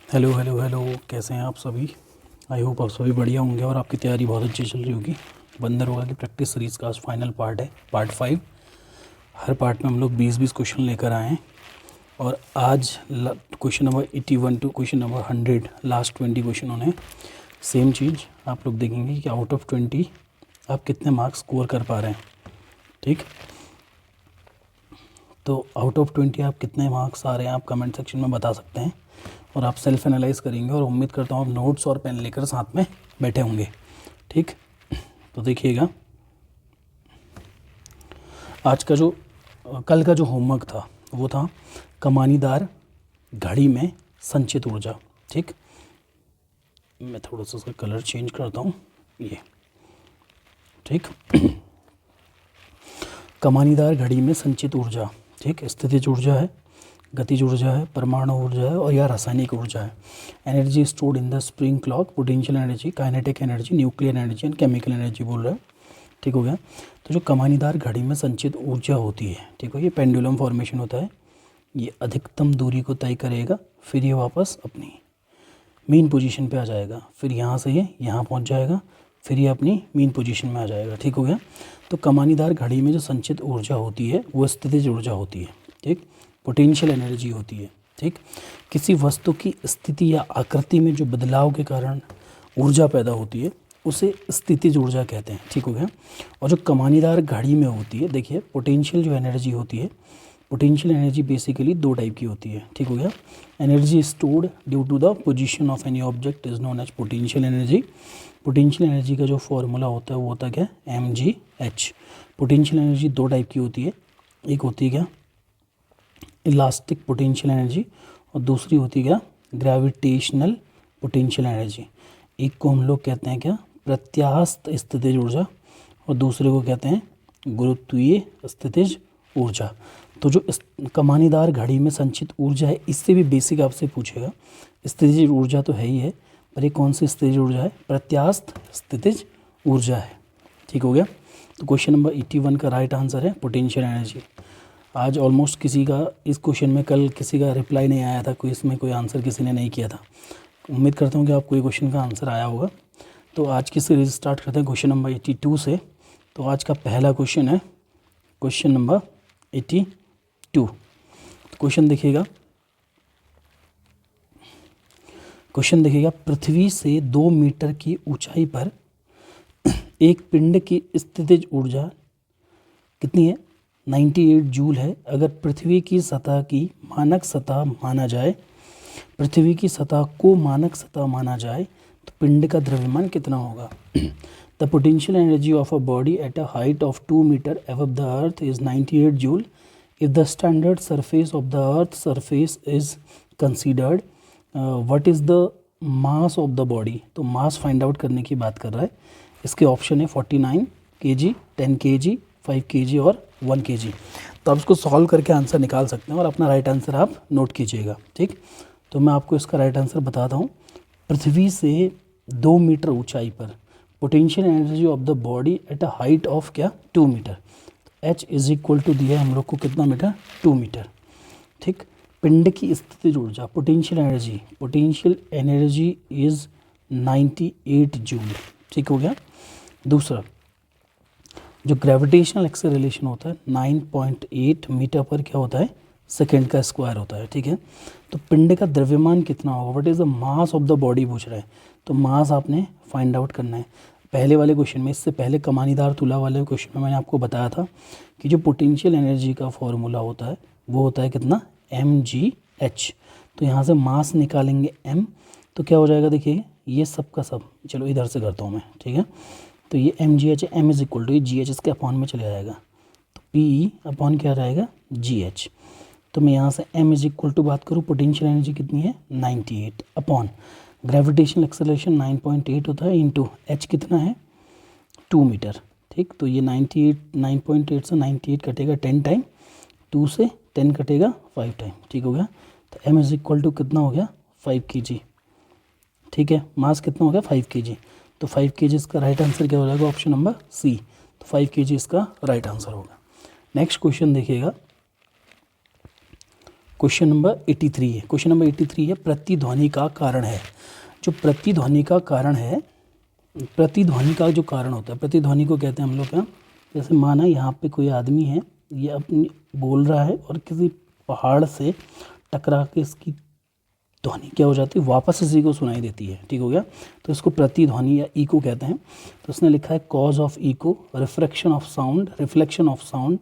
Hello hello hello, कैसे हैं आप सभी। आई होप आप सभी बढ़िया होंगे और आपकी तैयारी बहुत अच्छी चल रही होगी। बंदर होगा की प्रैक्टिस सीरीज़ का आज फाइनल पार्ट है, पार्ट 5। हर पार्ट में हम लोग 20-20 क्वेश्चन लेकर आए हैं और आज question number 81 to question number 100, last 20 question होने। सेम चीज़ आप लोग देखेंगे कि आउट ऑफ 20 आप कितने मार्क्स स्कोर कर पा रहे हैं। ठीक, तो आउट ऑफ 20 आप कितने मार्क्स आ रहे हैं आप कमेंट सेक्शन में बता सकते हैं और आप सेल्फ एनालाइज करेंगे और उम्मीद करता हूँ आप नोट्स और पेन लेकर साथ में बैठे होंगे। ठीक, तो देखिएगा आज का जो कल का जो होमवर्क था वो था कमानीदार घड़ी में संचित ऊर्जा। ठीक, मैं थोड़ा सा उसका कलर चेंज करता हूँ ये। ठीक, कमानीदार घड़ी में संचित ऊर्जा, ठीक, स्थितिज ऊर्जा है, गतिज ऊर्जा है, परमाणु ऊर्जा है और या रासायनिक ऊर्जा है। Energy stored in the spring clock, potential energy, kinetic energy, nuclear energy and chemical energy बोल रहे हैं। ठीक हो गया। तो जो कमानीदार घड़ी में संचित ऊर्जा होती है, ठीक हो, ये पेंडुलम फॉर्मेशन होता है। ये अधिकतम दूरी को तय करेगा, फिर ये वापस अपनी मेन पोजीशन पे आ जाएगा, फिर यहाँ से ये यहाँ पहुँच जाएगा, फिर ये अपनी मेन पोजीशन में आ जाएगा। ठीक हो गया। तो कमानीदार घड़ी में जो संचित ऊर्जा होती है वो स्थितिज ऊर्जा होती है। ठीक, पोटेंशियल एनर्जी होती है। ठीक, किसी वस्तु की स्थिति या आकृति में जो बदलाव के कारण ऊर्जा पैदा होती है उसे स्थितिज ऊर्जा कहते हैं। ठीक हो गया। और जो कमानीदार घड़ी में होती है, देखिए पोटेंशियल जो एनर्जी होती है, पोटेंशियल एनर्जी बेसिकली दो टाइप की होती है। ठीक हो गया। Energy stored due to the position of any object is known as potential energy. पोटेंशियल एनर्जी का जो फॉर्मूला होता है वो होता है क्या, mgh। पोटेंशियल एनर्जी दो टाइप की होती है, एक होती है क्या इलास्टिक पोटेंशियल एनर्जी और दूसरी होती है क्या ग्रेविटेशनल पोटेंशियल एनर्जी। एक को हम लोग कहते हैं क्या प्रत्यास्थ स्थितिज ऊर्जा और दूसरे को कहते हैं गुरुत्वीय स्थितिज ऊर्जा। तो जो कमानीदार घड़ी में संचित ऊर्जा है इससे भी बेसिक आपसे पूछेगा। स्थितिज ऊर्जा तो है ही है, पर ये कौन सी स्थितिज ऊर्जा है, प्रत्यास्थ स्थितिज ऊर्जा है। ठीक हो गया। तो क्वेश्चन नंबर 81 का राइट आंसर है पोटेंशियल एनर्जी। आज ऑलमोस्ट किसी का इस क्वेश्चन में कल किसी का रिप्लाई नहीं आया था, कोई इसमें कोई आंसर किसी ने नहीं किया था। उम्मीद करता हूँ कि आपको ये क्वेश्चन का आंसर आया होगा। तो आज की सीरीज स्टार्ट करते हैं क्वेश्चन नंबर 82 से। तो आज का पहला क्वेश्चन है क्वेश्चन नंबर 82। तो क्वेश्चन देखिएगा, पृथ्वी से 2 मीटर की ऊंचाई पर एक पिंड की स्थितिज ऊर्जा कितनी है, 98 जूल है। अगर पृथ्वी की सतह की मानक सतह माना जाए, पृथ्वी की सतह को मानक सतह माना जाए तो पिंड का द्रव्यमान कितना होगा। The potential energy of a body at a height of 2 metre above the earth is 98 joule. If the standard surface of the earth surface is considered, what is the mass of the body. तो mass find out करने की बात कर रहा है। इसके option है 49 kg, 10 kg, 5 kg और 1 kg। तो आप इसको सॉल्व करके आंसर निकाल सकते हैं और अपना राइट आंसर आप नोट कीजिएगा। ठीक, तो मैं आपको इसका राइट आंसर बताता हूँ। पृथ्वी से 2 मीटर ऊंचाई पर potential energy of the body at a height of क्या 2 metre, h is equal to दिया है हम लोग को कितना मीटर, 2 मीटर। ठीक, पिंड की स्थितिज ऊर्जा पोटेंशियल एनर्जी इज 98 जूल। ठीक हो गया। दूसरा जो ग्रेविटेशनल एक्सेलरेशन होता है 9.8 मीटर पर क्या होता है, सेकेंड का स्क्वायर होता है। ठीक है। तो पिंड का द्रव्यमान कितना होगा, what is the mass of the body पूछ रहा है। तो मास आपने फाइंड आउट करना है। पहले वाले क्वेश्चन में, इससे पहले कमानीदार तुला वाले क्वेश्चन में मैंने आपको बताया था कि जो पोटेंशियल एनर्जी का फॉर्मूला होता है वो होता है कितना, mgh। तो यहाँ से मास निकालेंगे m, तो क्या हो जाएगा, देखिए ये सब का सब, चलो इधर से करता हूँ मैं। ठीक है। तो ये mgh, m is equal to ये gh इसके अपॉन में चले जाएगा, तो p अपॉन क्या रहेगा gh। तो मैं यहाँ से m इज इक्वल टू बात करूँ, पोटेंशियल एनर्जी कितनी है 98 अपॉन ग्रेविटेशनल एक्सेलरेशन 9.8 होता है इंटू h कितना है 2 मीटर। ठीक, तो ये 9.8 से 98 कटेगा 10 टाइम, 2 से 10 कटेगा 5 टाइम। ठीक हो गया। तो m इज इक्वल टू कितना हो गया 5 kg। ठीक है, मास कितना हो गया 5 kg। तो 5 kg इसका राइट आंसर क्या हो जाएगा, ऑप्शन नंबर सी। तो 5 kg इसका राइट आंसर होगा। नेक्स्ट क्वेश्चन देखिएगा, क्वेश्चन नंबर 83 है। क्वेश्चन नंबर 83 है प्रतिध्वनि का कारण है। जो प्रतिध्वनि का कारण है, प्रतिध्वनि का जो कारण होता है, प्रतिध्वनि को कहते हैं हम लोग क्या, जैसे माना यहाँ पे कोई आदमी है, ये अपनी बोल रहा है और किसी पहाड़ से टकरा के इसकी ध्वनि क्या हो जाती है, वापस इसी को सुनाई देती है। ठीक हो गया, तो इसको प्रतिध्वनि या इको कहते हैं। तो उसने लिखा है cause of echo, refraction of sound, reflection of sound,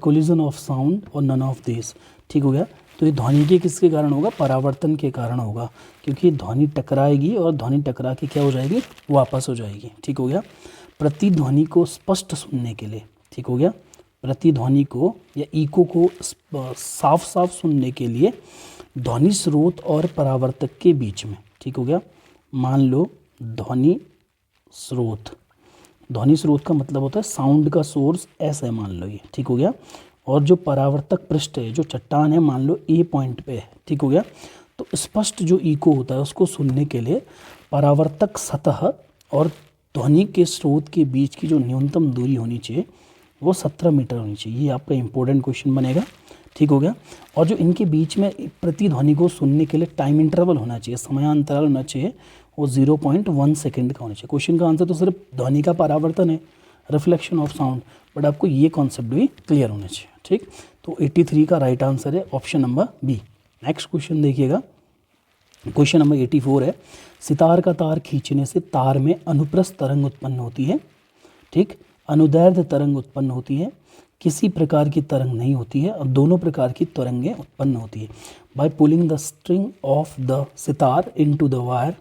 collision of sound और नन ऑफ दिस। ठीक हो गया, तो ये ध्वनि के किसके कारण होगा, परावर्तन के कारण होगा, क्योंकि ध्वनि टकराएगी और ध्वनि टकरा के क्या हो जाएगी, वापस हो जाएगी। ठीक हो गया, प्रतिध्वनि को स्पष्ट सुनने के लिए, ठीक हो गया, प्रतिध्वनि को या इको को साफ साफ सुनने के लिए ध्वनि स्रोत और परावर्तक के बीच में, ठीक हो गया, मान लो ध्वनि स्रोत, ध्वनि स्रोत का मतलब होता है साउंड का सोर्स ऐसा है, मान लो ये, ठीक हो गया, और जो परावर्तक पृष्ठ है, जो चट्टान है, मान लो ए पॉइंट पे है। ठीक हो गया, तो स्पष्ट जो इको होता है उसको सुनने के लिए परावर्तक सतह और ध्वनि के स्रोत के बीच की जो न्यूनतम दूरी होनी चाहिए वो 17 मीटर होनी चाहिए। ये आपका इंपॉर्टेंट क्वेश्चन बनेगा। ठीक हो गया, और जो इनके बीच में प्रतिध्वनि को सुनने के लिए टाइम इंटरवल होना चाहिए, समयांतराल होना चाहिए, वो 0.1 सेकेंड का होना चाहिए। क्वेश्चन का आंसर तो सिर्फ ध्वनि का परावर्तन है, रिफ्लेक्शन ऑफ साउंड, बट आपको ये कॉन्सेप्ट भी क्लियर होना चाहिए। ठीक, तो 83 का राइट आंसर है option number B. Next question देखिएगा, क्वेश्चन नंबर 84 है, सितार का तार खींचने से तार में अनुप्रस्थ तरंग उत्पन्न होती है, ठीक, अनुदैर्ध्य तरंग उत्पन्न होती है, किसी प्रकार की तरंग नहीं होती है, और दोनों प्रकार की तरंगें उत्पन्न होती है। By pulling the string of the sitar into the wire,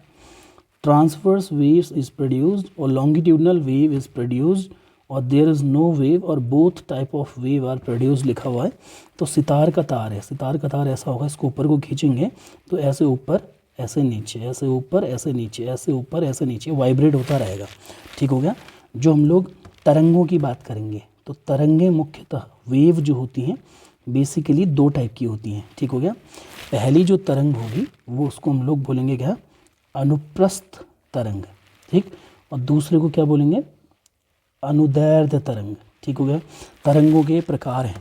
transverse waves is produced और लॉन्गिट्यूडनल वेव इज प्रोड्यूस्ड और देयर इज नो वेव और both type of wave are produced लिखा हुआ है। तो सितार का तार है, सितार का तार ऐसा होगा, इसको ऊपर को खींचेंगे तो ऐसे ऊपर, ऐसे नीचे, ऐसे ऊपर, ऐसे नीचे, ऐसे ऊपर, ऐसे नीचे वाइब्रेट होता रहेगा। ठीक हो गया, जो हम लोग तरंगों की बात करेंगे तो तरंगें मुख्यतः वेव जो होती हैं बेसिकली दो टाइप की होती हैं। ठीक हो गया, पहली जो तरंग होगी वो उसको हम लोग बोलेंगे क्या, अनुप्रस्थ तरंग, ठीक, और दूसरे को क्या बोलेंगे, अनुदैर्ध्य तरंग। ठीक हो गया, तरंगों के प्रकार हैं,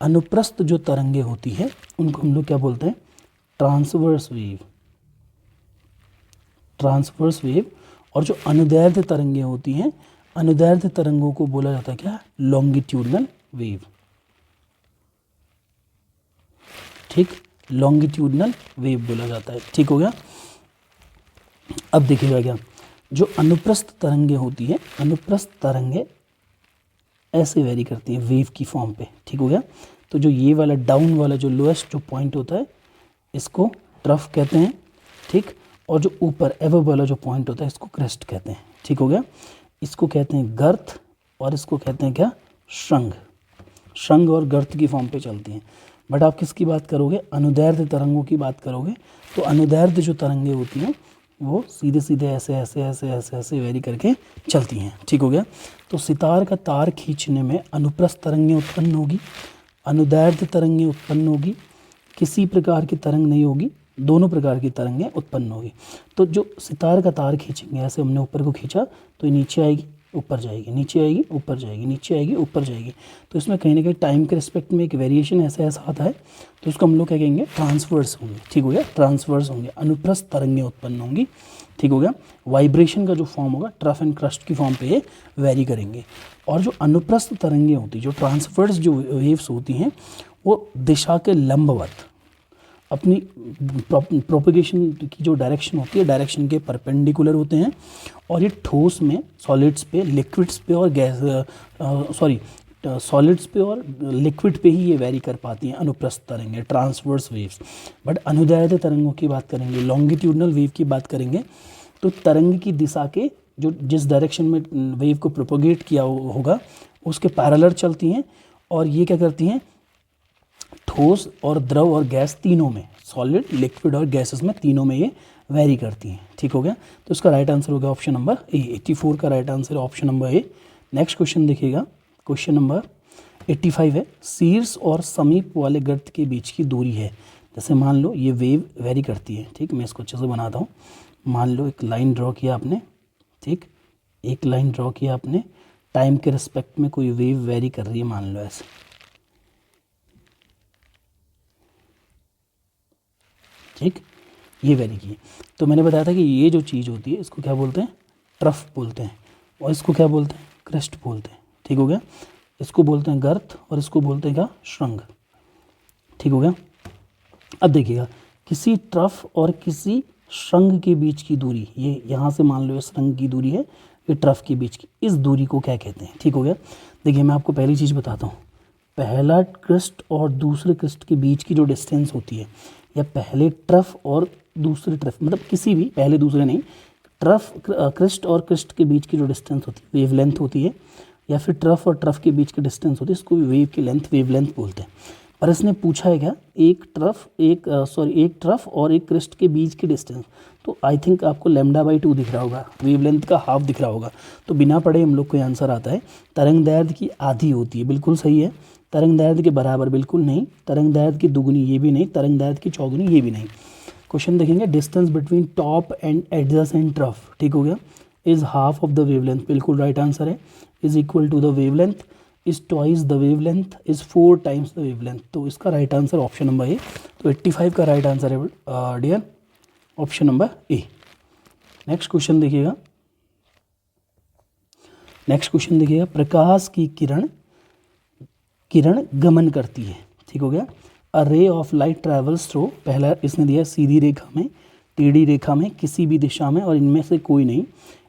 अनुप्रस्थ जो तरंगे होती है उनको हम लोग क्या बोलते हैं, ट्रांसवर्स वेव, ट्रांसवर्स वेव, और जो अनुदैर्ध्य तरंगे होती हैं, अनुदैर्ध्य तरंगों को बोला जाता है क्या, लॉन्गिट्यूडनल वेव। ठीक, लॉन्गिट्यूडनल वेव बोला जाता है। ठीक हो गया, अब देखिएगा क्या, जो अनुप्रस्थ तरंगे होती है, अनुप्रस्थ तरंगे ऐसे वेरी करती हैं वेव की फॉर्म पे। ठीक हो गया, तो जो ये वाला डाउन वाला जो लोएस्ट जो पॉइंट होता है इसको ट्रफ कहते हैं, ठीक, और जो ऊपर एवर वाला जो पॉइंट होता है इसको क्रेस्ट कहते हैं। ठीक हो गया, इसको कहते हैं गर्त और इसको कहते हैं क्या, श्रृंग, श्रृंग और गर्त की फॉर्म पे चलती हैं। बट आप किसकी बात करोगे, अनुदैर्ध्य तरंगों की बात करोगे तो अनुदैर्ध्य जो तरंगे होती हैं वो सीधे सीधे ऐसे ऐसे ऐसे ऐसे ऐसे वेरी करके चलती हैं। ठीक हो गया, तो सितार का तार खींचने में अनुप्रस्थ तरंगें उत्पन्न होगी, अनुदैर्ध्य तरंगें उत्पन्न होगी, किसी प्रकार की तरंग नहीं होगी, दोनों प्रकार की तरंगें उत्पन्न होगी। तो जो सितार का तार खींचेंगे, ऐसे हमने ऊपर को खींचा तो ये नीचे आएगी, ऊपर जाएगी, नीचे आएगी, ऊपर जाएगी, नीचे आएगी, ऊपर जाएगी, तो इसमें कहीं ना कहीं टाइम के रिस्पेक्ट में एक वेरिएशन ऐसा ऐसा आता है, तो उसको हम लोग क्या कहेंगे, ट्रांसवर्स होंगे। ठीक हो गया, ट्रांसवर्स होंगे, अनुप्रस्थ तरंगें उत्पन्न होंगी। ठीक हो गया, वाइब्रेशन का जो फॉर्म होगा ट्रफ एंड क्रस्ट की फॉर्म पे ये वेरी करेंगे। और जो अनुप्रस्थ तरंगें होती, जो ट्रांसवर्स जो वेव्स होती हैं वो दिशा के लंबवत अपनी प्रोपगेशन की जो डायरेक्शन होती है, डायरेक्शन के परपेंडिकुलर होते हैं, और ये ठोस में, सॉलिड्स पे, लिक्विड्स पे और गैस सॉलिड्स पे और लिक्विड पे ही ये वेरी कर पाती हैं अनुप्रस्थ तरंगें, ट्रांसवर्स वेव्स। बट अनुदैर्ध्य तरंगों की बात करेंगे, लॉन्गिट्यूडनल वेव की बात करेंगे, तो तरंग की दिशा के जो जिस डायरेक्शन में वेव को प्रोपोगेट किया होगा उसके पैरेलल चलती हैं, और ये क्या करती हैं, ठोस और द्रव और गैस तीनों में, सॉलिड, लिक्विड और गैसेस में, तीनों में ये वेरी करती हैं। ठीक हो गया, तो इसका राइट आंसर होगा ऑप्शन नंबर ए। 84 का right answer option number A. Next question देखिएगा, क्वेश्चन नंबर 85 है, शीर्ष और समीप वाले गर्त के बीच की दूरी है। जैसे मान लो ये वेव वेरी करती है, ठीक, मैं इसको अच्छे से बनाता हूँ। मान लो एक लाइन ड्रॉ किया आपने, ठीक, एक लाइन ड्रॉ किया आपने, टाइम के रिस्पेक्ट में कोई वेव वेरी कर रही है, मान लो ऐसे, ठीक, ये वैरी की है। तो मैंने बताया था कि ये जो चीज़ होती है इसको क्या बोलते हैं, ट्रफ बोलते हैं, और इसको क्या बोलते हैं, क्रेस्ट बोलते हैं। ठीक हो गया, इसको बोलते हैं गर्त और इसको बोलते हैं क्या, श्रृंग। ठीक हो गया। अब देखिएगा, किसी ट्रफ और किसी श्रृंग के बीच की दूरी, ये यहाँ से मान लो ये श्रृंग की दूरी है, ये ट्रफ के बीच की, इस दूरी को क्या कहते हैं। ठीक हो गया। देखिए मैं आपको पहली चीज़ बताता हूँ, पहला क्रिस्ट और दूसरे क्रिस्ट के बीच की जो डिस्टेंस होती है, या पहले ट्रफ और दूसरे ट्रफ, मतलब किसी भी पहले दूसरे नहीं, ट्रफ क्रिस्ट और क्रिस्ट के बीच की जो डिस्टेंस होती है वेव लेंथ होती है, या फिर ट्रफ और ट्रफ के बीच की डिस्टेंस होती है, इसको भी वेव की लेंथ वेव लेंथ बोलते हैं। पर इसने पूछा है क्या, एक ट्रफ और एक क्रिस्ट के बीच की डिस्टेंस, तो आई थिंक आपको λ/2 दिख रहा होगा, वेवलेंथ का हाफ दिख रहा होगा। तो बिना पढ़े हम लोग को आंसर आता है तरंग दैर्ध्य की आधी होती है, बिल्कुल सही है। तरंग दैर्ध्य के बराबर बिल्कुल नहीं, तरंग दैर्ध्य की दुगुनी ये भी नहीं, तरंग दैर्ध्य की चौगुनी ये भी नहीं। क्वेश्चन देखेंगे, distance between top and adjacent trough, ठीक हो गया, is half of the wavelength, बिल्कुल राइट आंसर है। Is equal to the wavelength, is twice the wavelength, is 4 times the wavelength. तो इसका right answer option number A. तो 85 का right answer है dear option number A. Next question देखिएगा, प्रकाश की किरण गमन करती है। ठीक हो गया। अ ray of light travels through, पहला इसने दिया सीधी रेखा में, टेढ़ी रेखा में, किसी भी दिशा में, और इनमें से कोई नहीं,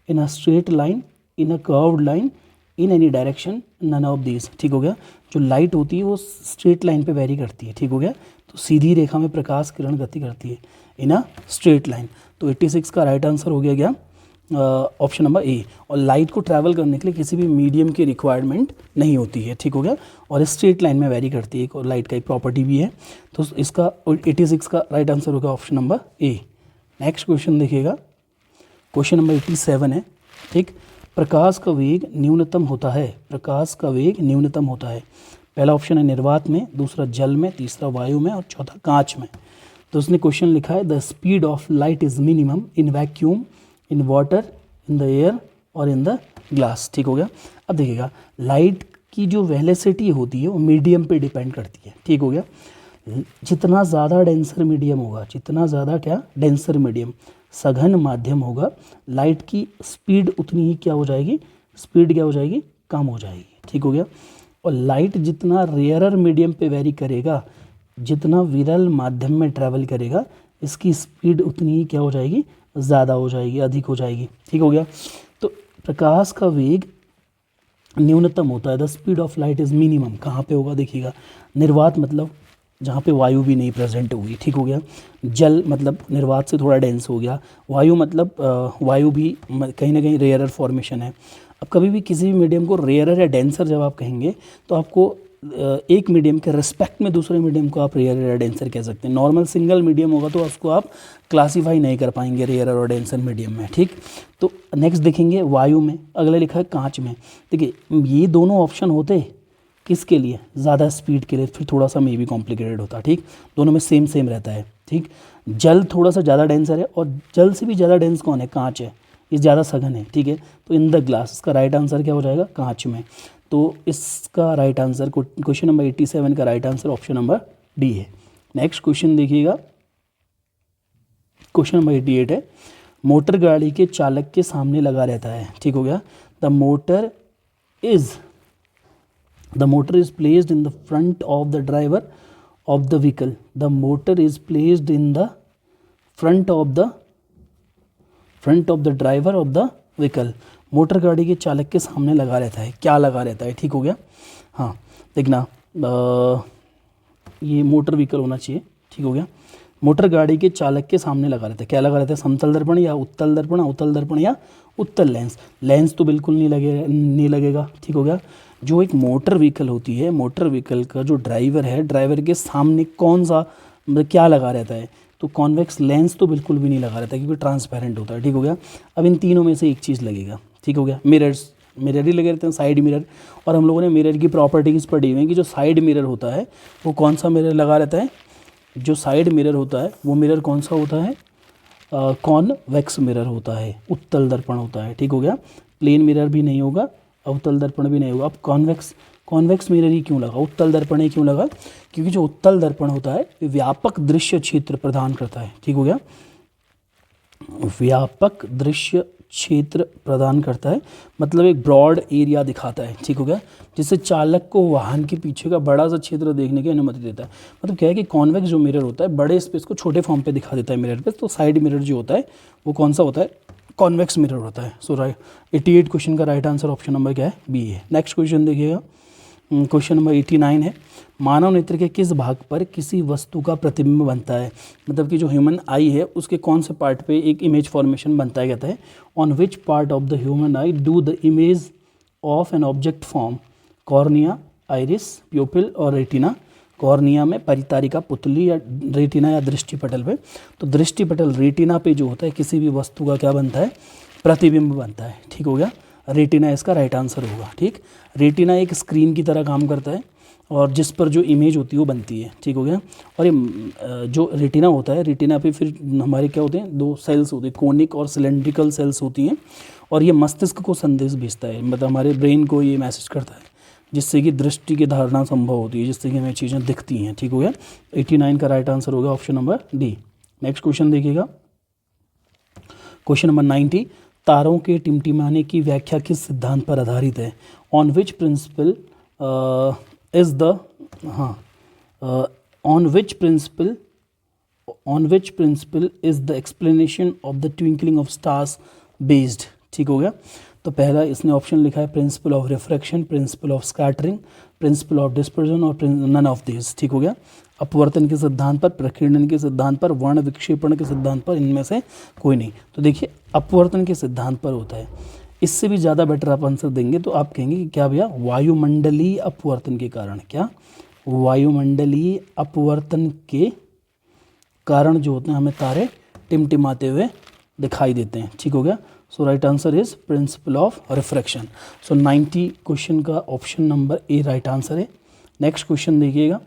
in a straight line, in a curved line, in any direction, none of these. ठीक हो गया। जो लाइट होती है वो स्ट्रेट लाइन पे वेरी करती है। ठीक हो गया। तो सीधी रेखा में प्रकाश किरण गति करती है इन अ स्ट्रेट लाइन। तो 86 का राइट आंसर हो गया क्या, ऑप्शन नंबर ए। और लाइट को ट्रैवल करने के लिए किसी भी मीडियम की रिक्वायरमेंट नहीं होती है। ठीक हो गया। और स्ट्रेट लाइन में वेरी करती है, और लाइट का एक प्रॉपर्टी भी है। तो इसका 86 का राइट आंसर होगा option number A. Next question देखिएगा, क्वेश्चन नंबर 87 है। ठीक, प्रकाश का वेग न्यूनतम होता है, प्रकाश का वेग न्यूनतम होता है। पहला ऑप्शन है निर्वात में, दूसरा जल में, तीसरा वायु में, और चौथा कांच में। तो उसने क्वेश्चन लिखा है, the speed of light is minimum in vacuum, in water, in the air और इन द ग्लास। ठीक हो गया। अब देखिएगा, लाइट की जो वेलोसिटी होती है वो मीडियम पे डिपेंड करती है। ठीक हो गया। जितना ज़्यादा डेंसर मीडियम होगा, जितना ज़्यादा क्या डेंसर मीडियम, सघन माध्यम होगा, लाइट की स्पीड उतनी ही क्या हो जाएगी, स्पीड क्या हो जाएगी, कम हो जाएगी। ठीक हो गया। और लाइट जितना रेयरर मीडियम पे वेरी करेगा, जितना विरल माध्यम में ट्रैवल करेगा, इसकी स्पीड उतनी ही क्या हो जाएगी, ज़्यादा हो जाएगी, अधिक हो जाएगी। ठीक हो गया। तो प्रकाश का वेग न्यूनतम होता है, the speed of light is minimum, कहाँ पे होगा देखिएगा, निर्वात मतलब जहाँ पे वायु भी नहीं प्रेजेंट होगी। ठीक हो गया। जल मतलब निर्वात से थोड़ा डेंस हो गया, वायु मतलब वायु भी कहीं ना कहीं रेयरर फॉर्मेशन है। अब कभी भी किसी भी मीडियम को रेयरर या डेंसर जब आप कहेंगे, तो आपको एक मीडियम के रिस्पेक्ट में दूसरे मीडियम को आप रेयरर या डेंसर कह सकते हैं। नॉर्मल सिंगल मीडियम होगा तो उसको आप क्लासीफाई नहीं कर पाएंगे रेयरर और डेंसर मीडियम में। ठीक, तो नेक्स्ट देखेंगे वायु में, अगला लिखा है कांच में। देखिए ये दोनों ऑप्शन होते किसके लिए, ज़्यादा स्पीड के लिए, फिर थोड़ा सा मे भी कॉम्प्लिकेटेड होता। ठीक, दोनों में सेम रहता है। ठीक, जल थोड़ा सा ज़्यादा डेंसर है, और जल से भी ज़्यादा डेंस कौन है, कांच है, ये ज़्यादा सघन है। ठीक है। तो इन द ग्लास, इसका राइट आंसर क्या हो जाएगा, कांच में। तो इसका राइट आंसर, क्वेश्चन नंबर 87 का right answer option number D है। नेक्स्ट क्वेश्चन देखिएगा, क्वेश्चन नंबर 88 है, मोटर गाड़ी के चालक के सामने लगा रहता है। ठीक हो गया। The motor is placed in the front of the driver of the vehicle. The motor is placed in the front of the driver of the vehicle. Motor गाड़ी के चालक के सामने लगा रहता है, क्या लगा रहता है। ठीक हो गया। हाँ देखना, ये मोटर व्हीकल होना चाहिए। ठीक हो गया। मोटर गाड़ी के चालक के सामने लगा रहता है, क्या लगा रहता है, समतल दर्पण या उत्तल दर्पण, अवतल दर्पण या उत्तल लेंस। लेंस तो बिल्कुल नहीं लगेगा। ठीक हो गया। जो एक मोटर व्हीकल होती है, मोटर व्हीकल का जो ड्राइवर है, ड्राइवर के सामने कौन सा मतलब क्या लगा रहता है, तो कॉन्वेक्स लेंस तो बिल्कुल भी नहीं लगा रहता, क्योंकि ट्रांसपेरेंट होता है। ठीक हो गया। अब इन तीनों में से एक चीज़ लगेगा। ठीक हो गया। मिरर ही लगे रहते हैं, साइड मिरर। और हम लोगों ने मिरर की प्रॉपर्टीज़ पढ़ी हुई हैं कि जो साइड मिरर होता है वो कौन सा मिरर लगा रहता है, जो साइड मिरर होता है वो मिरर कौन सा होता है, कॉन्वेक्स मिरर होता है, उत्तल दर्पण होता है। ठीक हो गया। प्लेन मिरर भी नहीं होगा, अवतल दर्पण भी नहीं होगा। अब कॉन्वेक्स मिरर ही क्यों लगा, उत्तल दर्पण ही क्यों लगा, क्योंकि जो उत्तल दर्पण होता है वो व्यापक दृश्य क्षेत्र प्रदान करता है, ठीक हो गया, व्यापक दृश्य क्षेत्र प्रदान करता है, मतलब एक ब्रॉड एरिया दिखाता है, ठीक हो गया, जिससे चालक को वाहन के पीछे का बड़ा सा क्षेत्र देखने की अनुमति देता है। मतलब क्या है कि कॉन्वेक्स जो मिरर होता है बड़े स्पेस को छोटे फॉर्म पे दिखा देता है मिरर पे, तो साइड मिरर जो होता है वो कौन सा होता है, कॉन्वेक्स मिरर होता है। सो राइट 88 क्वेश्चन का राइट आंसर ऑप्शन नंबर क्या है, बी है। नेक्स्ट क्वेश्चन देखिएगा, क्वेश्चन नंबर 89 है, मानव नेत्र के किस भाग पर किसी वस्तु का प्रतिबिंब बनता है, मतलब कि जो ह्यूमन आई है उसके कौन से पार्ट पे एक इमेज फॉर्मेशन बनता है, कहता है on which part of the human I do the image of an object form, cornea, iris, प्यूपिल और रेटिना। कॉर्निया में परितारिका पुतली, या रेटिना या दृष्टिपटल पे, तो दृष्टिपटल रेटिना पे जो होता है किसी भी वस्तु का क्या बनता है, प्रतिबिंब बनता है, ठीक हो गया, रेटिना इसका राइट आंसर होगा। ठीक, रेटिना एक स्क्रीन की तरह काम करता है और जिस पर जो इमेज होती है वो बनती है, ठीक हो गया। और ये जो रेटिना होता है, रेटिना पे फिर हमारे क्या होते हैं, दो सेल्स होते हैं, कोनिक और सिलेंड्रिकल सेल्स होती हैं, और ये मस्तिष्क को संदेश भेजता है, मतलब हमारे ब्रेन को ये मैसेज करता है, जिससे कि दृष्टि की धारणा संभव होती है, जिससे कि हमें चीज़ें दिखती हैं, ठीक हो गया। 89 का राइट आंसर होगा option number D. Next question देखिएगा, क्वेश्चन नंबर 90, तारों के टिमटिमाने की व्याख्या किस सिद्धांत पर आधारित है, on which principal is the, on which principal is the explanation of the twinkling of stars based, ठीक हो गया। तो पहला इसने ऑप्शन लिखा है principal of refraction, principle of scattering, principle of dispersion और नन ऑफ दिस, ठीक हो गया। अपवर्तन के सिद्धांत पर, प्रकीर्णन के सिद्धांत पर, वर्ण विक्षेपण के सिद्धांत पर, इनमें से कोई नहीं। तो देखिए अपवर्तन के सिद्धांत पर होता है, इससे भी ज़्यादा बेटर आप आंसर देंगे तो आप कहेंगे कि क्या भैया, वायुमंडलीय अपवर्तन के कारण, क्या वायुमंडलीय अपवर्तन के कारण जो होते हैं हमें तारे टिमटिमाते हुए दिखाई देते हैं, ठीक हो गया। So right answer is principle of refraction. So 90 question का option number A right answer है। नेक्स्ट क्वेश्चन देखिएगा,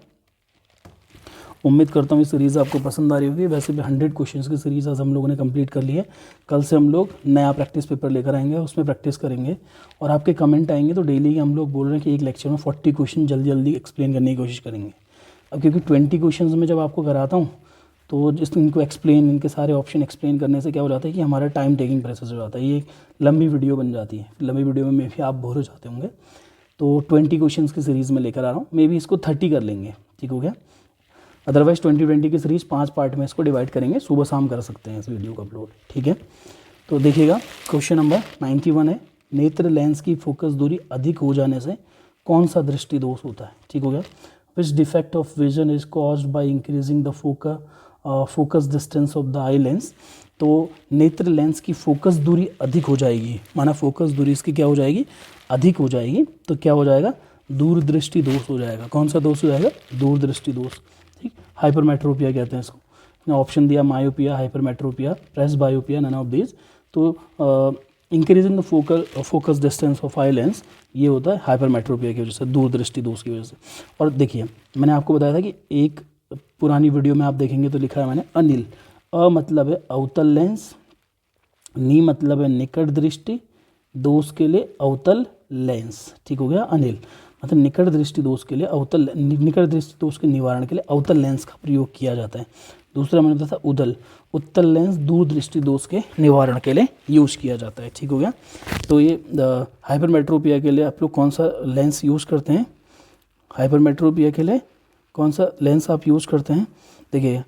उम्मीद करता हूँ ये सीरीज़ आपको पसंद आ रही होगी। वैसे भी 100 क्वेश्चंस की सीरीज़ आज हम लोगों ने कंप्लीट कर ली है। कल से हम लोग नया प्रैक्टिस पेपर लेकर आएंगे, उसमें प्रैक्टिस करेंगे और आपके कमेंट आएंगे। तो डेली हम लोग बोल रहे हैं कि एक लेक्चर में 40 क्वेश्चन जल्दी जल्दी एक्सप्लेन करने की कोशिश करेंगे। अब क्योंकि 20 क्वेश्चन में जब आपको कराता हूँ तो जिस इनको एक्सप्लेन, इनके सारे ऑप्शन एक्सप्लेन करने से क्या हो जाता है कि हमारा टाइम टेकिंग प्रोसेस हो जाता है, ये एक लंबी वीडियो बन जाती है। लंबी वीडियो में भी आप बोर हो जाते होंगे, तो 20 क्वेश्चन की सीरीज़ में लेकर आ रहा हूँ। मे भी इसको 30 कर लेंगे, ठीक हो गया। अदरवाइज 20 की सीरीज़ 5 पार्ट में इसको डिवाइड करेंगे, सुबह शाम कर सकते हैं इस वीडियो को अपलोड, ठीक है। तो देखिएगा क्वेश्चन नंबर 91 है, नेत्र लेंस की फोकस दूरी अधिक हो जाने से कौन सा दृष्टि दोष होता है, ठीक हो गया। Which defect of vision is caused by increasing the focus distance of the eye lens. तो नेत्र लेंस की फोकस दूरी अधिक हो जाएगी, माना फोकस दूरी इसकी क्या हो जाएगी, अधिक हो जाएगी, तो क्या हो जाएगा, दूरदृष्टि दोष हो जाएगा। कौन सा दोष हो जाएगा, दूरदृष्टि दोष, ठीक। हाइपरमेट्रोपिया कहते हैं इसको। ऑप्शन दिया myopia, hypermetropia, presbyopia, none of this. तो increasing the focus distance of eye lens, ये होता है हाइपरमेट्रोपिया की वजह से, दूरदृष्टि दोष की वजह से। और देखिए मैंने आपको बताया था कि एक पुरानी वीडियो में आप देखेंगे तो लिखा है मैंने अनिल, अ मतलब है अवतल लेंस, नी मतलब है निकट दृष्टि, दोष के लिए अवतल लेंस, ठीक हो गया। अनिल मतलब निकट दृष्टि दोष के लिए अवतल, निकट दृष्टि दोष के निवारण के लिए अवतल लेंस का प्रयोग किया जाता है। दूसरा मैंने बताया था उदल, उत्तल लेंस दूर दृष्टि दोष के निवारण के लिए यूज किया जाता है, ठीक हो गया। तो ये हाइपरमेट्रोपिया के लिए आप लोग कौन सा लेंस यूज करते हैं, हाइपरमेट्रोपिया के लिए कौन सा लेंस आप यूज करते हैं, देखिए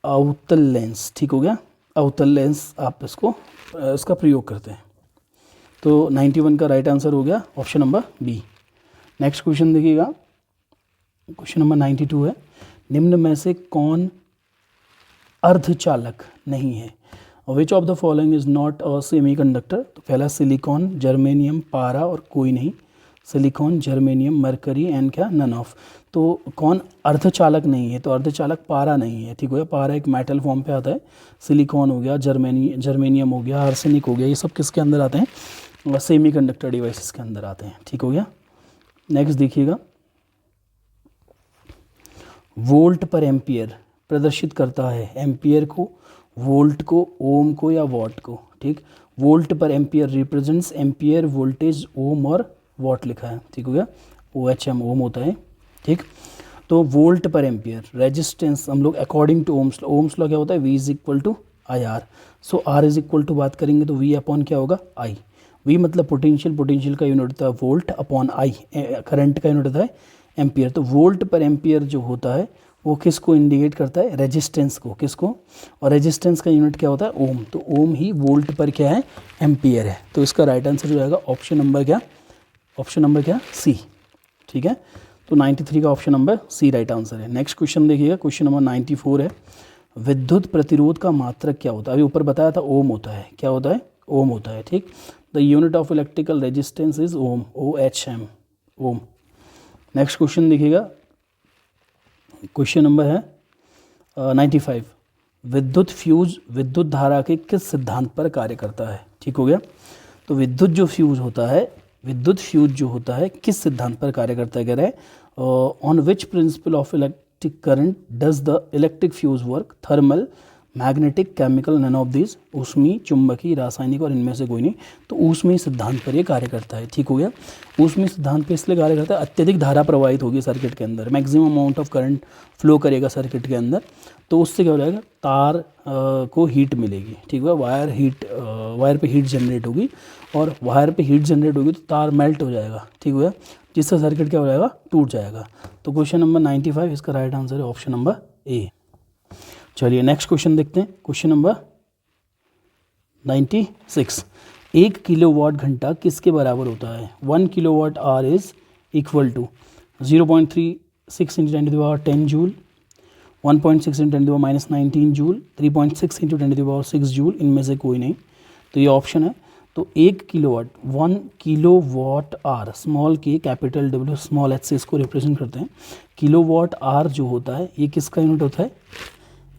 अवतल लेंस, ठीक हो गया। अवतल लेंस आप इसका प्रयोग करते हैं। तो 91 का राइट आंसर हो गया option number B. Next question देखिएगा, क्वेश्चन नंबर 92 है, निम्न में से कौन अर्धचालक नहीं है, which of the following is not a semiconductor. तो पहला सिलिकॉन, जर्मेनियम, पारा और कोई नहीं, सिलिकॉन, जर्मेनियम, मरकरी एंड क्या, नन ऑफ। तो कौन अर्धचालक नहीं है, तो अर्धचालक पारा नहीं है, ठीक हो गया। पारा एक मेटल फॉर्म पे आता है, सिलिकॉन हो गया, जर्मेनियम हो गया, आर्सेनिक हो गया, ये सब किसके अंदर आते हैं, सेमीकंडक्टर डिवाइसेस के अंदर आते हैं, ठीक हो गया। नेक्स्ट देखिएगा, वोल्ट पर एम्पियर प्रदर्शित करता है, एम्पियर को, वोल्ट को, ओम को या वॉट को, ठीक। वोल्ट पर एम्पियर रिप्रेजेंट्स एम्पियर, वोल्टेज, ओम और वॉट लिखा है, ठीक हो गया। OHM ओम होता है, ठीक। तो वोल्ट पर एम्पियर, रेजिस्टेंस हम लोग अकॉर्डिंग टू ओम्स लॉ क्या होता है, V is equal to I R. So R is equal to बात करेंगे तो V अपॉन क्या होगा, I। V मतलब पोटेंशियल का यूनिट होता है वोल्ट, अपॉन I करंट का यूनिट होता है एम्पियर। तो वोल्ट पर एम्पियर जो होता है वो किसको इंडिकेट करता है, रेजिस्टेंस को, किसको, और रेजिस्टेंस का यूनिट क्या होता है, ओम। तो ओम ही वोल्ट पर क्या है, एम्पियर है। तो इसका राइट आंसर जो आएगा ऑप्शन नंबर क्या, सी, ठीक है। तो 93 का option number C right answer है। नेक्स्ट क्वेश्चन देखिएगा, क्वेश्चन नंबर 94 है, विद्युत प्रतिरोध का मात्रक क्या होता है। अभी ऊपर बताया था ओम होता है, क्या होता है, ओम होता है, ठीक। The unit of electrical resistance is ohm, OHM, ohm. Next question देखिएगा, क्वेश्चन नंबर है 95, विद्युत धारा के किस सिद्धांत पर कार्य करता है, ठीक हो गया। तो विद्युत फ्यूज जो होता है किस सिद्धांत पर कार्य करता है, कह रहे हैं on which principle of electric current does the electric fuse work, thermal, magnetic, chemical, none of this, ऊष्मी, चुंबकीय, रासायनिक और इनमें से कोई नहीं। तो ऊष्मी सिद्धांत पर ये कार्य करता है, ठीक हो गया। ऊष्मी सिद्धांत पे इसलिए कार्य करता है, अत्यधिक धारा प्रवाहित होगी सर्किट के अंदर, maximum amount of current flow करेगा सर्किट के अंदर, तो उससे क्या हो जाएगा, तार को हीट मिलेगी, ठीक है। वायर पे हीट जनरेट होगी, और वायर पे हीट जनरेट होगी तो तार मेल्ट हो जाएगा, ठीक हो गया, जिससे सर्किट क्या हो जाएगा, टूट जाएगा। तो क्वेश्चन नंबर 95 इसका राइट आंसर है ऑप्शन नंबर ए। चलिए नेक्स्ट क्वेश्चन देखते हैं, क्वेश्चन नंबर 96, 1 किलोवाट घंटा किसके बराबर होता है। 1 kilowatt hour is equal to 0.36 into 10 to the power 10 joule, 1.6 into 10 to the power -19 joule, 3.6 into 10 to the power 6 joule, इनमें से कोई नहीं। तो ये ऑप्शन है। तो 1 किलोवाट, 1 किलोवाट आर, स्मॉल के कैपिटल W स्मॉल h से इसको रिप्रेजेंट करते हैं। किलोवाट आर जो होता है ये किसका यूनिट होता है,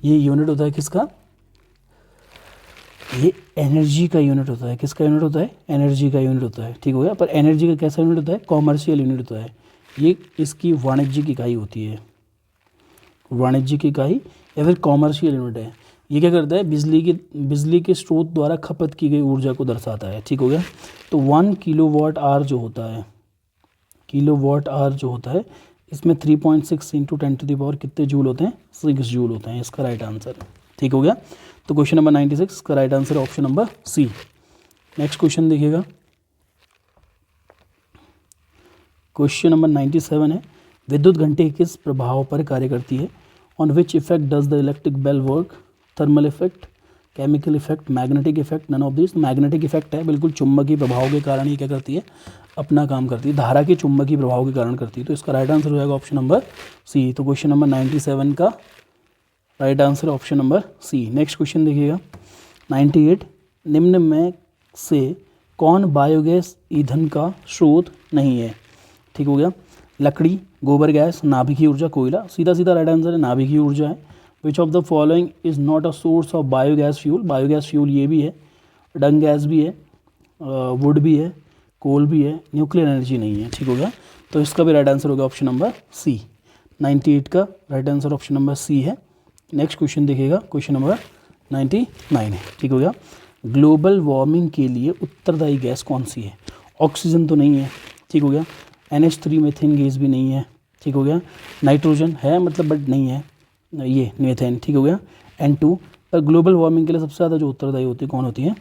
ये यूनिट होता है किसका, ये एनर्जी का यूनिट होता है। किसका यूनिट होता है, एनर्जी का यूनिट होता है, ठीक हो गया। पर एनर्जी का कैसा यूनिट होता है, कॉमर्शियल यूनिट होता है। ये इसकी वाणिज्यिक इकाई होती है, वाणिज्यिक इकाई या फिर कॉमर्शियल यूनिट है। ये क्या करता है, बिजली के स्रोत द्वारा खपत की गई ऊर्जा को दर्शाता है, ठीक हो गया। तो 1 किलोवाट आवर जो होता है, किलोवाट आवर जो होता है, इसमें 3.6 इंटू 10 टू द पावर कितने जूल होते हैं, 6 जूल होते हैं। इसका राइट आंसर, ठीक हो गया। तो क्वेश्चन नंबर 96 का right answer option number C. Next question देखिएगा, क्वेश्चन नंबर 97 है, विद्युत घंटे किस प्रभाव पर कार्य करती है। On which effect does the electric bell work, thermal effect, chemical effect, magnetic effect, none of this. Magnetic effect है, बिल्कुल चुंबकीय प्रभाव के कारण ये क्या करती है, अपना काम करती है, धारा के चुंबकीय प्रभाव के कारण करती है। तो इसका राइट आंसर हो जाएगा ऑप्शन नंबर सी। तो क्वेश्चन नंबर 97 का right answer option number C. Next question देखिएगा 98, निम्न में से कौन बायोगैस ईंधन का स्रोत नहीं है, ठीक हो गया। लकड़ी, गोबर गैस, नाभिकीय ऊर्जा, कोयला। सीधा राइट आंसर है नाभिकीय ऊर्जा है। Which of the following is not a source of biogas fuel, biogas fuel ये भी है, डंग गैस भी है, वुड भी है, कोल भी है, न्यूक्लियर एनर्जी नहीं है, ठीक हो गया। तो इसका भी राइट आंसर होगा ऑप्शन नंबर सी। 98 का right answer option number C है। नेक्स्ट क्वेश्चन देखिएगा, क्वेश्चन नंबर 99 है, ठीक हो गया। ग्लोबल वार्मिंग के लिए उत्तरदायी गैस कौन सी है। ऑक्सीजन तो नहीं है, ठीक हो गया। NH3 मीथेन गैस भी नहीं है, ठीक हो गया। नाइट्रोजन है मतलब बट नहीं है, ये मीथेन, ठीक हो गया। N2 पर ग्लोबल वार्मिंग के लिए सबसे ज़्यादा जो उत्तरदायी होती है कौन होती है,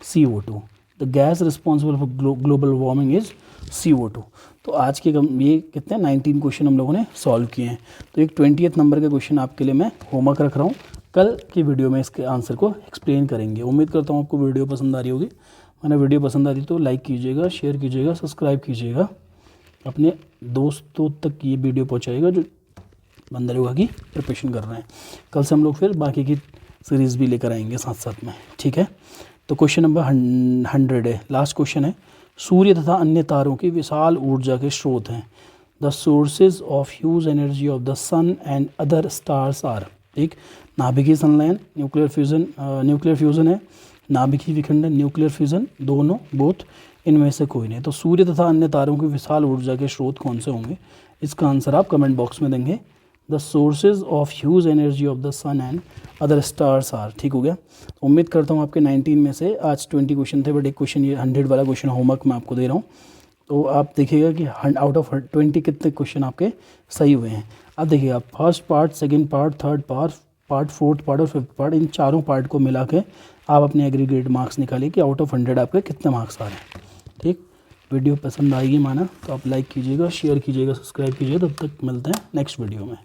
CO2। The gas responsible for global warming is CO2। तो आज के ये कितने 19 क्वेश्चन हम लोगों ने सॉल्व किए हैं। तो एक 20th नंबर का क्वेश्चन आपके लिए मैं होमवर्क रख रहा हूँ, कल की वीडियो में इसके आंसर को एक्सप्लेन करेंगे। उम्मीद करता हूँ आपको वीडियो पसंद आ रही होगी। मैंने वीडियो पसंद आ रही तो लाइक कीजिएगा, शेयर कीजिएगा, सब्सक्राइब कीजिएगा, अपने दोस्तों तक ये वीडियो पहुँचाइएगा जो बंदर योगा की प्रिपरेशन कर रहे हैं। कल से हम लोग फिर बाकी की सीरीज़ भी लेकर आएंगे साथ साथ में, ठीक है। तो क्वेश्चन नंबर 100 है, लास्ट क्वेश्चन है। सूर्य तथा अन्य तारों की विशाल ऊर्जा के स्रोत हैं। The sources of huge energy of the sun and other stars are, ठीक। नाभिकीय संलयन, न्यूक्लियर फ्यूज़न है, नाभिकीय विखंडन, न्यूक्लियर फ्यूज़न, दोनों, बोथ, इनमें से कोई नहीं। तो सूर्य तथा अन्य तारों की विशाल ऊर्जा के स्रोत कौन से होंगे, इसका आंसर आप कमेंट बॉक्स में देंगे। The sources of huge energy of the sun and other stars are, ठीक हो गया। तो उम्मीद करता हूँ आपके 19 में से आज 20 क्वेश्चन थे, बट एक क्वेश्चन ये 100 वाला क्वेश्चन होमवर्क मैं आपको दे रहा हूँ। तो आप देखिएगा कि आउट ऑफ 20 कितने क्वेश्चन आपके सही हुए हैं। अब देखिएगा first part, second part, third part, fourth part और फिफ्थ पार्ट, इन चारों पार्ट को मिला के आप अपने एग्रीगेट मार्क्स निकालिए कि आउट ऑफ 100 आपके कितने मार्क्स आ रहे हैं। ठीक, वीडियो पसंद आएगी माना तो आप लाइक कीजिएगा, शेयर कीजिएगा, सब्सक्राइब कीजिएगा। तब तक मिलते हैं नेक्स्ट वीडियो में।